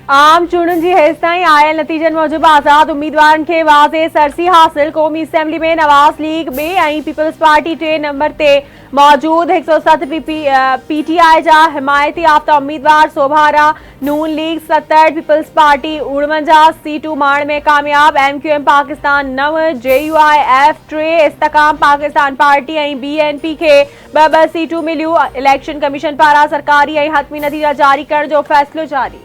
आम चूंडुनि जी हेसिताईं आयल नतीजनि मूजिबि आज़ाद उम्मीदवारनि खे वाज़े सरसी हासिल। क़ौमी असेंबली में नवाज़ लीग ॿिए ऐं पीपल्स पार्टी टे नंबर ते मौजूद 107 पीटीआई जा हिमायती याफ़्ता उम्मीदवार सोभारा, नून लीग 67, पीपल्स पार्टी 49 सीटूं माण में कामयाब। MQM Pakistan 9, JUIF 3, Istehkam Pakistan party ऐं BNP खे 2 सीटूं मिलियूं। इलेक्शन कमीशन पारां सरकारी ऐं हतमी नतीजा जारी करण जो फ़ैसिलो जारी।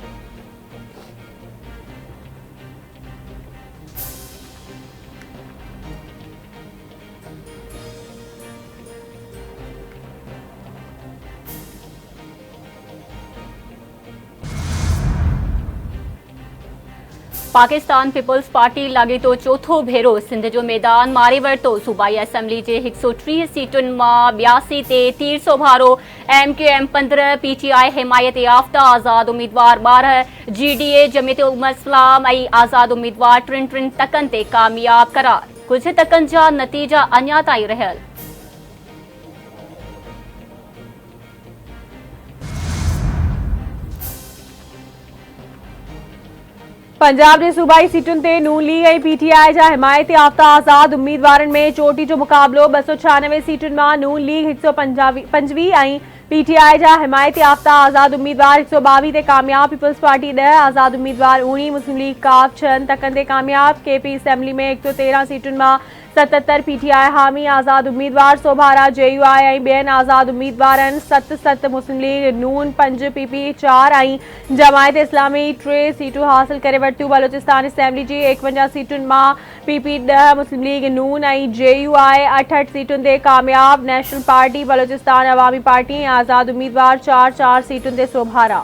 पाकिस्तान पीपल्स पार्टी लॻे थो चौथो भेरो सिंध जो मैदान मारे वरितो। सूबाई असेंबली जे 130 सीटुनि मां 82 ते तीर सोभारो। MQM 15, PTI हिमायत याफ़्ता आज़ाद उम्मीदवार 12, GDA जमीयत उलमा इस्लाम ऐं आज़ाद उम्मीदवार टिनि तकनि ते कामयाब करार। कुझु तकनि जा नतीजा अञा ताईं रहियल। पंजाब जे सूबाई सीटुनि ते नून लीग ऐं PTI जा हिमायत याफ़्ता आज़ाद उम्मीदवारनि में चोटी जो मुक़ाबिलो। 296 सीटुनि मां नून लीग 125 ऐं PTI जा हिमायत याफ़्ता आज़ाद उम्मीदवार 122 ते कामयाब। पीपल्स पार्टी 10, आज़ाद उम्मीदवार 19, मुस्लिम लीग काफ 6 तकनि ते कामयाब। KP असेंबली में 113 सीटुनि मां 77 PTI हामी, आज़ाद उम्मीदवार सोभारा, JUI ऐं ॿियनि आज़ाद उम्मीदवारनि 7 मुस्लिम लीग नून 5, PP 4 ऐं जमायत इस्लामी 3 सीटूं हासिल करे वरितियूं। बलोचिस्तान असेंबली जी 51 सीटुनि मां PP 10, मुस्लिम लीग नून ऐं JUI 68 सीटुनि ते कामयाब। नेशनल पार्टी, बलोचिस्तान अवामी पार्टी ऐं आज़ाद उम्मीदवार 4 सीटुनि ते सोभारा।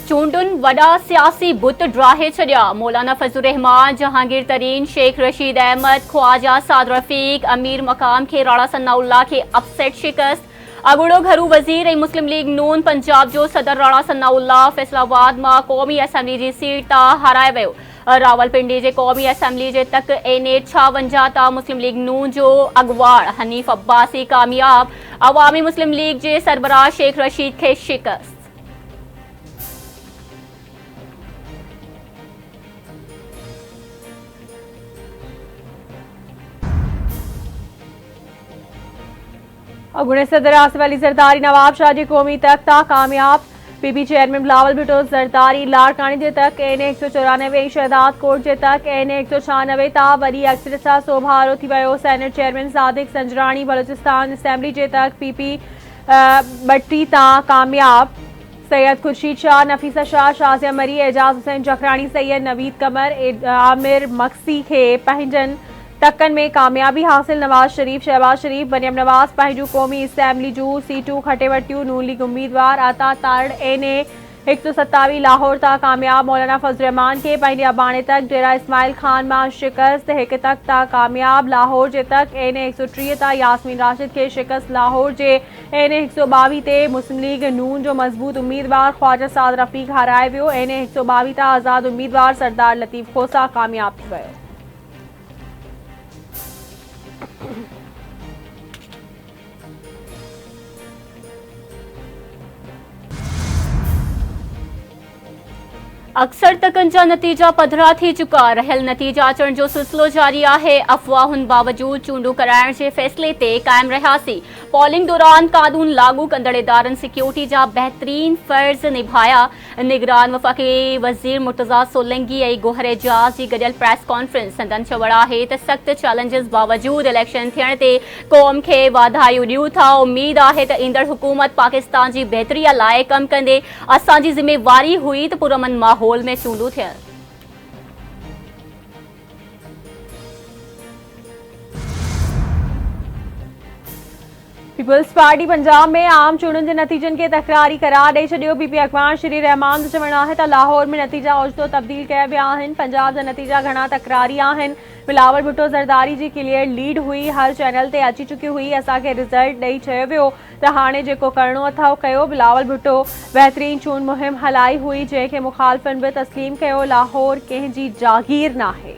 चूंडुनि वॾा सियासी बुत ड्राहे छॾिया। मौलाना फज़लुर रहमान, जहांगीर तरीन, शेख रशीद अहमद, ख्वाजा साद रफ़ीक, अमीर मकाम खे राणा सनाउल्लाह खे अपसेट शिकस्त। अगुड़ो घरू वज़ीर ऐं मुस्लिम लीग नून पंजाब जो सदर राणा सनाउल्लाह फैसलाबाद मां क़ौमी असेंबली जी सीट तां हाराए वियो। रावलपिंडी जे क़ौमी असेंबली जे तक NA 56 तां मुस्लिम लीग नून जो अगवाड़ हनीफ़ अब्बासी कामयाब। अवामी मुस्लिम लीग जे सरबराह शेख रशीद खे शिकस्त। अगुणे सदर आसिफ अली ज़रदारी नवाब शाह जी क़ौमी तक तां कामयाब। PP चेयरमैन बिलावल भुट्टो ज़रदारी लाड़कानी जे तक NA 194 ऐं शहदाद कोट जे तक NA 196 तां वरी अक्सरियत सां सोभारो थी वियो। Senate chairman Sadiq Sanjrani Balochistan assembly जे तक PP 32 तां कामयाब। सैयद खुर्शीद शाह, नफीसा शाह, शाज़िया मरी, एजाज हुसैन जखरानी, सैयद नवीद कमर, आमिर मक्सी खे पंहिंजनि तकनि में कामयाबी हासिल। नवाज शरीफ, शहबाज शरीफ, मरियम नवाज पंहिंजूं क़ौमी असेंबली जूं सीटूं खटे वरितियूं। नून लीग उम्मीदवार अता तारड़ NA 127 लाहौर तां कामयाब। मौलाना फज़लुर रहमान खे पंहिंजे अबाणे तक डेरा इस्माइल खान मां शिकस्त। 1 तक तां कामयाब। लाहौर जे तक NA 130 तां यास्मीन राशिद खे शिकस्त। लाहौर जे NA 122 ते मुस्लिम लीग नून जो मज़बूत उम्मीदवार ख्वाजा साद रफ़ीक हाराए वियो। NA 122 तां आज़ाद उम्मीदवार सरदार लतीफ़ खोसा कामयाब थी वियो। अक्सर तकनि जा नतीजा पधरा थी चुका। रहियल नतीजा अचण जो सिलसिलो जारी आहे। अफ़वाहुनि बावजूद चूंडूं कराइण जे फ़ैसिले ते क़ाइम रहियासीं। पोलिंग दौरान कानून लागू कंदड़ इदारनि सिक्योरिटी जा बहितरीन फ़र्ज़ निभाया। निगरान वफ़ाक़ी वज़ीर मुर्तज़ा सोलंकी ऐं गोहर एजाज़ जी गॾियल प्रेस कॉन्फ्रेंस। संदन चवण आहे त सख़्त चैलेंजिस बावजूद इलेक्शन थियण ते क़ौम खे वाधायूं ॾियूं था। उमेद आहे त ईंदड़ हुकूमत पाकिस्तान जी बहितरीअ लाइ कमु कंदे। असांजी ज़िम्मेवारी हुई त पुरअमन माहौल में चूंडूं थियनि। पीपल्स पार्टी पंजाब में आम चूंडुनि जे नतीजनि खे तकरारी करार ॾेई छॾियो। पीपी अॻवान श्री रहमान जो चवणु आहे त लाहौर में नतीजा ओचितो तब्दील कया विया आहिनि। पंजाब जा नतीजा घणा तकरारी आहिनि। बिलावल भुट्टो ज़रदारी जी क्लियर लीड हुई, हर चैनल ते अची चुकी हुई। असांखे रिज़ल्ट ॾेई चयो वियो त हाणे जेको करणो अथव कयो। बिलावल भुट्टो बहितरीन चूंड मुहिम हलाई हुई, जंहिंखे मुखालफ़नि बि तस्लीम कयो। लाहौर कंहिंजी जागीर नाहे।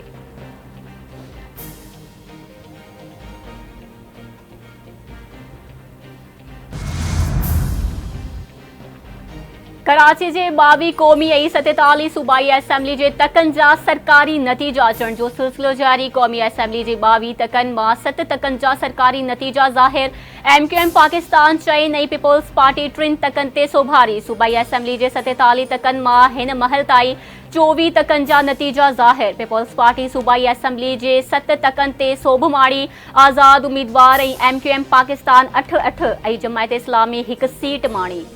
कराची जे 22 क़ौमी ऐं 47 सूबाई असेंबली जे तकनि जा सरकारी नतीजा अचण जो सिलसिलो जारी। क़ौमी असेंबली जे 22 तकनि मां 7 तकनि जा सरकारी नतीजा ज़ाहिर। MQM पाकिस्तान चई नई पीपल्स पार्टी 3 तकनि ते सोभारी। सूबाई असेंबली जे 47 तकनि मां हिन महल ताईं 24 तकनि जा नतीजा ज़ाहिर। पीपल्स पार्टी सूबाई असेंबली जे 7 तकनि ते सोभ माणी। आज़ाद उम्मीदवार ऐं MQM पाकिस्तान 8 ऐं जमायत इस्लामी 1 सीट माणी।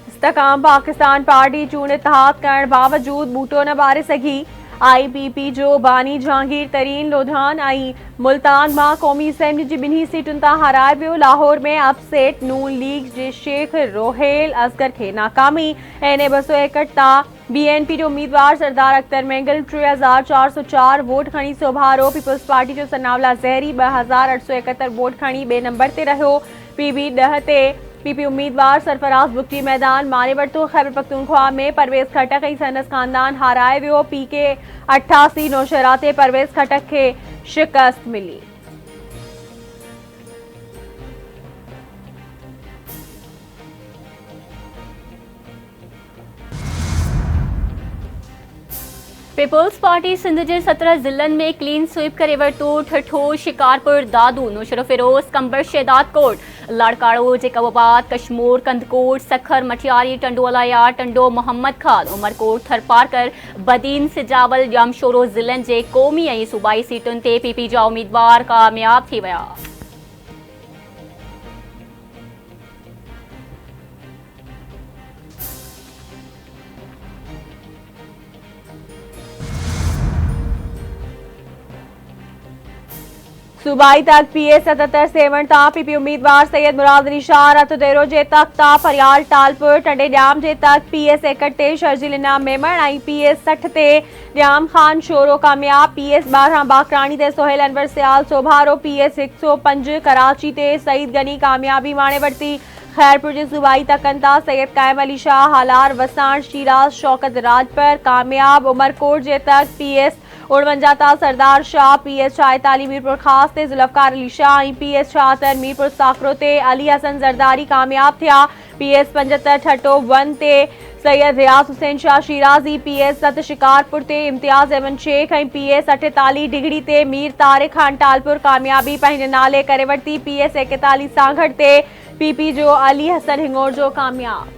इस्तकाम पाकिस्तान पार्टी चूंड इतिहाद करण बावजूद बूटो न बारे सघी। IPP जो बानी जहांगीर तरीन लोधान ऐं मुल्तान मां क़ौमी असेंबली जी 2 सीटुनि तां हाराए वियो। लाहौर में अपसेट नून लीग जे शेख रोहेल असगर खे नाकामी। NA 261 तां BNP जो उम्मीदवार सरदार अख्तर मेंगल 3404 वोट खणी सोभारो। पीपल्स पार्टी जो सनावला ज़हरी 2871 वोट खणी ॿिए नंबर ते रहियो। PB 10 ते PP उम्मीदवार सरफराज बुगटी मैदान मारे वरितो। खैबर पख्तूनख्वा में परवेज़ खटक ऐं संदसि ख़ानदान हाराए वियो। PK 88 नौशहरा ते परवेज़ खटक खे शिकस्त मिली। पीपल्स पार्टी सिंध जे 17 ज़िलनि में क्लीन स्वीप करे वरितो। ठठो, शिकारपुर, दादू, नौशहरो फिरोज़, कंबर, शेदात कोट, लाड़काड़ो, जेकबाबाद, कशमोर, कंदकोट, सखर, मठियारी, टंडोलाया, टंडो, मोहम्मद खान, उमरकोट, थरपारकर, बदीन, सिजावल, जामशोरो ज़िलनि जे क़ौमी ऐं सूबाई सीटुनि ते PP जा उम्मीदवार कामयाब थी विया। सूबाई तक PA 77 सेवण तां PP उम्मीदवार सैयद मुराद अली शाह रतुदेरो जे तक तां फरियाल टालपुर। टंडे ॼाम जे तक PA 61 ते शर्जील इनाम मेमण ऐं PA 60 ते ॼाम खान शोरो कामयाब। PA 12 बाकरानी ते सोहेल अनवर सियाल सोभारो। PA 105 कराची ते सईद गनी कामयाबी माणे वरिती। खैरपुर जे सूबाई तकनि तां सैयद कायम अली शाह, हालार, वसाण, शिराज, शौकत राजपर कामयाब। उमरकोट जे तक PS 49 तां सरदार शाह, PS 46 मीरपुर खास ते जुल्फकार अली शाह ऐं PS 76 मीरपुर साकरो ते अली हसन ज़रदारी कामयाब थिया। PS 75 ठटो 1 ते सैयद रियाज हुसैन शाह शिराजी। PS 7 शिकारपुर ते इम्तियाज़ अहमद शेख ऐं PS 48 डिगड़ी ते मीर तारिक खान टालपुर कामयाबी पंहिंजे नाले करे वरिती। PS 41 सांगड़ ते PP जो अली हसन हिंगोर जो कामयाब।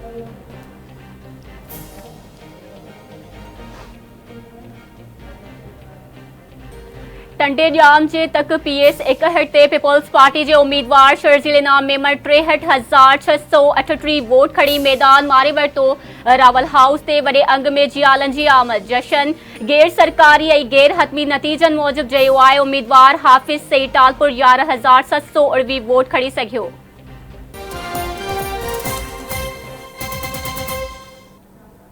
टंडे ॼाम जे तक PS 61 ते पीपल्स पार्टी जे उम्मीदवार शर्जील इनाम मेमण 63,638 वोट खणी मैदान मारे वरितो। रावल हाउस ते वॾे अंग में जियालनि जी आमद। जशन गैर सरकारी ऐं गैर हतमी नतीजनि मूजिब चयो आहे। उम्मीदवार हाफ़िज़ सईद टालपुर 11,719 वोट खणी सघियो।